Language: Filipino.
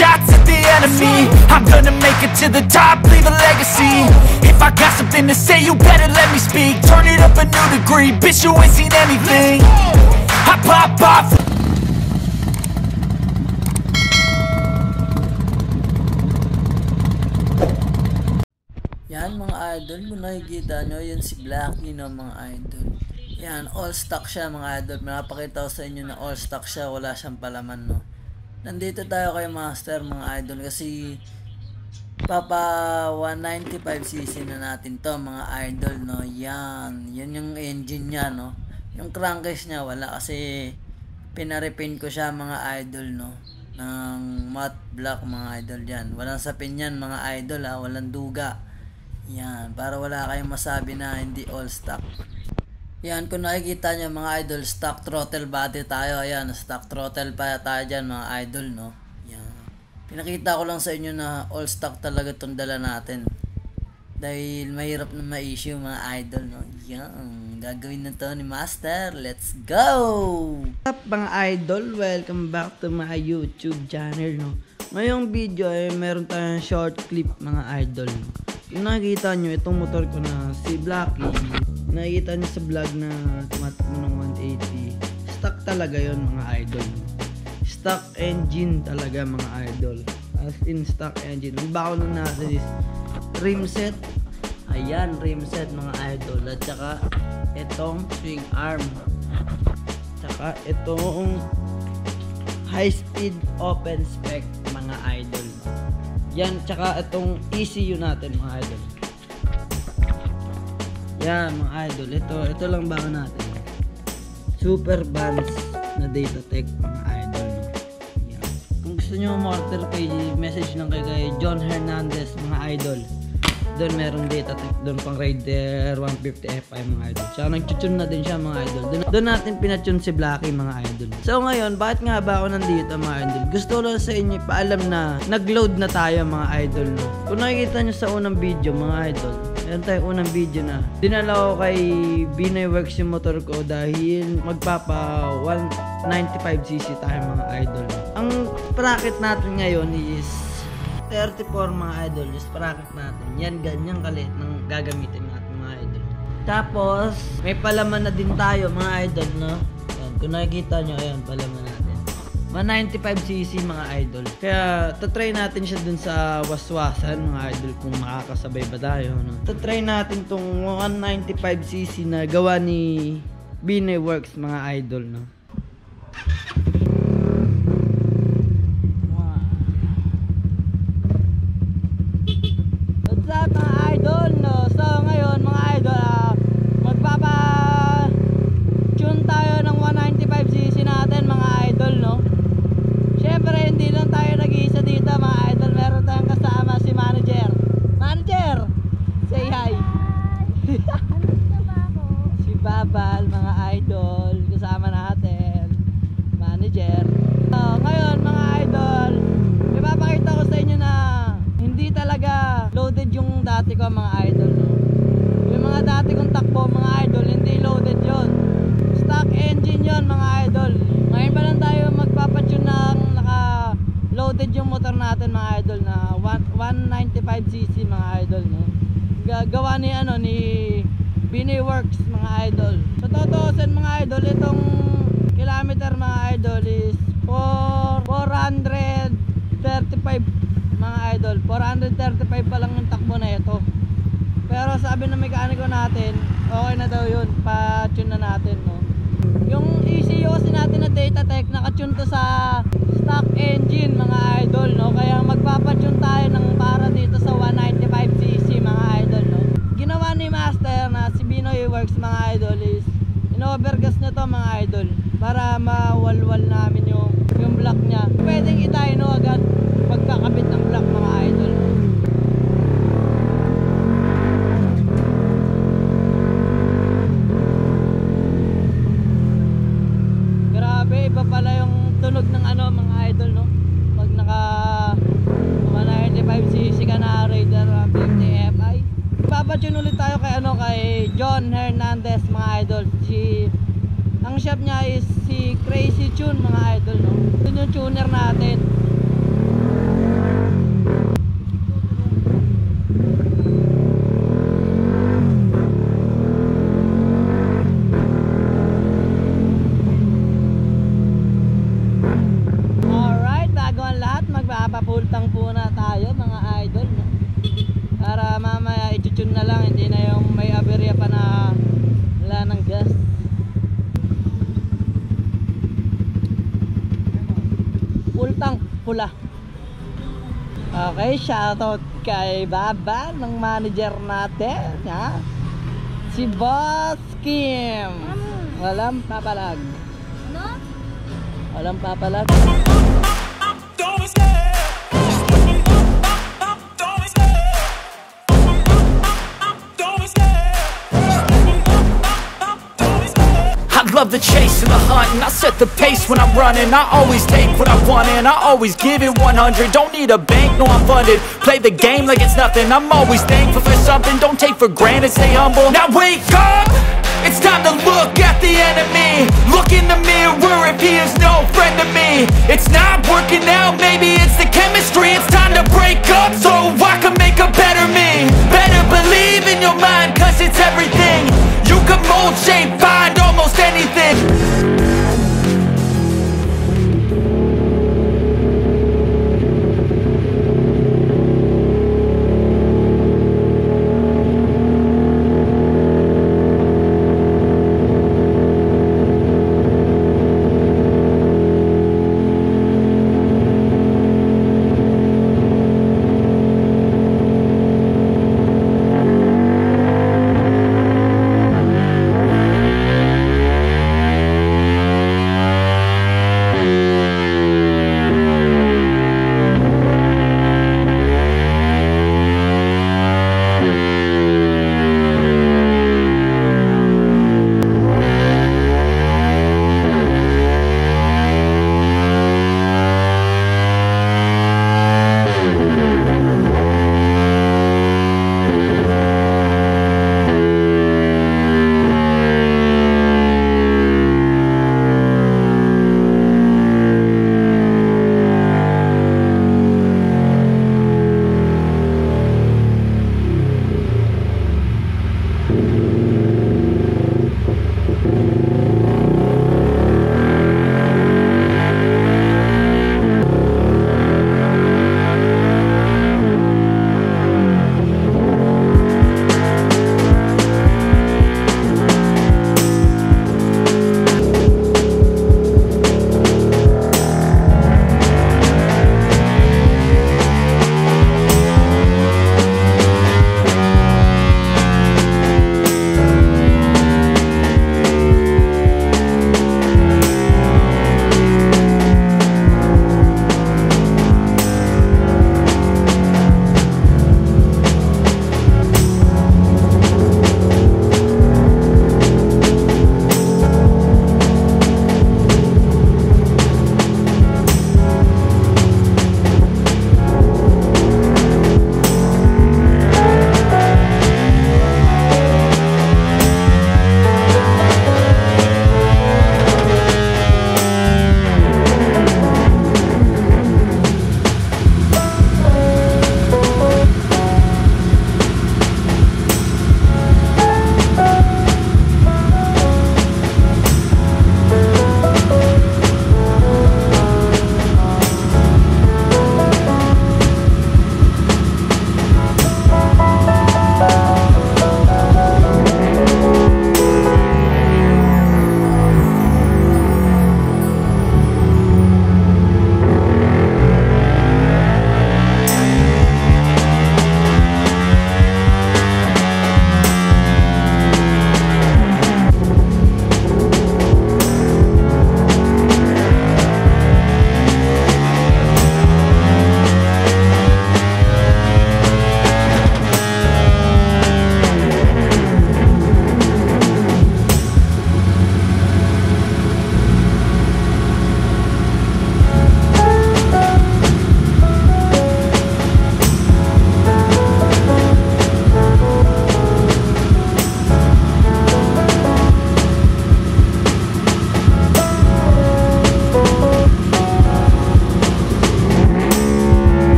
shots at the enemy. I'm gonna make it to the top, leave a legacy. If I got something to say, you better let me speak. Turn it up a new degree, bitch, you ain't seen anything. I pop off. Yan mga idol, kung nakikita nyo, yan si Blackie no mga idol. Yan, all stock siya mga idol. Napakita ko sa inyo na all stock siya, wala siyang palaman no. Nandito tayo kay Master mga idol kasi papa 195cc na natin to mga idol no. Yan yung engine niya no. Yung crankcase niya wala kasi pinarepin ko siya mga idol no. Ng matte black mga idol yan. Walang sapin yan mga idol ha, walang duga. Yan, para wala kayong masabi na hindi all stock. Yan, kung nakikita nyo mga idol, stock throttle body tayo. Ayan, stock throttle pa tayo dyan mga idol, no? Yan. Pinakita ko lang sa inyo na all stock talaga itong dala natin. Dahil mahirap na ma-issue mga idol, no? Yan, gagawin na to ni Master. Let's go! What's up mga idol? Welcome back to my YouTube channel, no? Ngayong video ay meron tayong short clip mga idol, no? Yung nakikita nyo, itong motor ko na si Blackie, nakikita nyo sa vlog na tumatakbo ng 180. Stock talaga yon mga idol. Stock engine talaga mga idol. As in stock engine. Ang bago na natin is rim set. Ayan, rim set mga idol. At saka itong swing arm. Saka itong high speed open spec mga idol. Yan, tsaka itong ECU natin mga idol. Yan mga idol, ito lang bago natin. Super Vans na Datatech mga idol. Yan. Kung gusto nyo mortar kay message lang kay John Hernandez mga idol. Doon merong Datatech, doon pang Raider 150 Fi mga idol. Tsaka nagtutune na din siya mga idol. Doon natin pinatune si Blackie mga idol. So ngayon, bakit nga ba ako nandito mga idol? Gusto ko lang sa inyo paalam na nag-load na tayo mga idol. No? Kung nakikita nyo sa unang video mga idol, meron tayong unang video na dinala ko kay Binoy Works yung motor ko dahil magpapa 195cc tayo mga idol. Ang bracket natin ngayon is 34 mga idol, just bracket natin. Yan, ganyan kalit ng gagamitin natin mga idol. Tapos, may palaman na din tayo mga idol, no? Yan, kung nakikita nyo, ayan, palaman natin. 195cc mga idol. Kaya, tatry natin siya dun sa waswasan mga idol kung makakasabay ba tayo, no? Tatry natin tong 195cc na gawa ni Binoy Works mga idol, no? Babal mga idol, kasama natin manager. Ngayon mga idol, ipapakita ko sa inyo na hindi talaga loaded yung dati ko mga idol. Yung mga dati kong takbo mga idol, hindi loaded yon. Stock engine yon mga idol. Ngayon pa lang tayo magpapatune ng naka loaded yung motor natin mga idol na 195cc mga idol, no? Gawa ni ni Binoy Works mga idol. Sa totoosin mga idol, itong kilometer mga idol is 435 mga idol. 435 pa lang yung takbo na ito. Pero sabi ng mekaniko natin, okay na daw yun, pa-tune na natin, no? Yung ECU kasi natin na Datatech, naka-tune to sa stock engine mga idol, no? Kaya magpapa-tune tayo ng para dito sa 195cc mga idol, no? Ginawa ni Master na si Binoy Works mga idol is in-overgas niya to mga idol para mawalwal namin yung block niya. Pwedeng itayin agad pagkakabit ng block mga idol. Grabe, iba pala yung tunog ng mga idol, no? Pag naka 195cc ka na Raider 150 Fi. Papatune ulit tayo kay John Hernandez mga idol. Ang shop niya is si Crazy Tune mga idol, no? Yun yung tuner natin. tune na lang, hindi na yung may aberya pa na wala ng gas. Full tank, pula. Okay, shoutout kay Baba ng manager natin, ha? Si Boss Kim. Walang papalag. No? Walang papalag. I love the chase and the hunt, and I set the pace when I'm running. I always take what I want and I always give it 100. Don't need a bank, no I'm funded. Play the game like it's nothing. I'm always thankful for something. Don't take for granted, stay humble. Now wake up! It's time to look at the enemy. Look in the mirror if he is no friend to me. It's not working out, maybe it's the chemistry. It's time to break up so I can make a better me. Better believe in your mind, cause it's everything. You can mold, shape,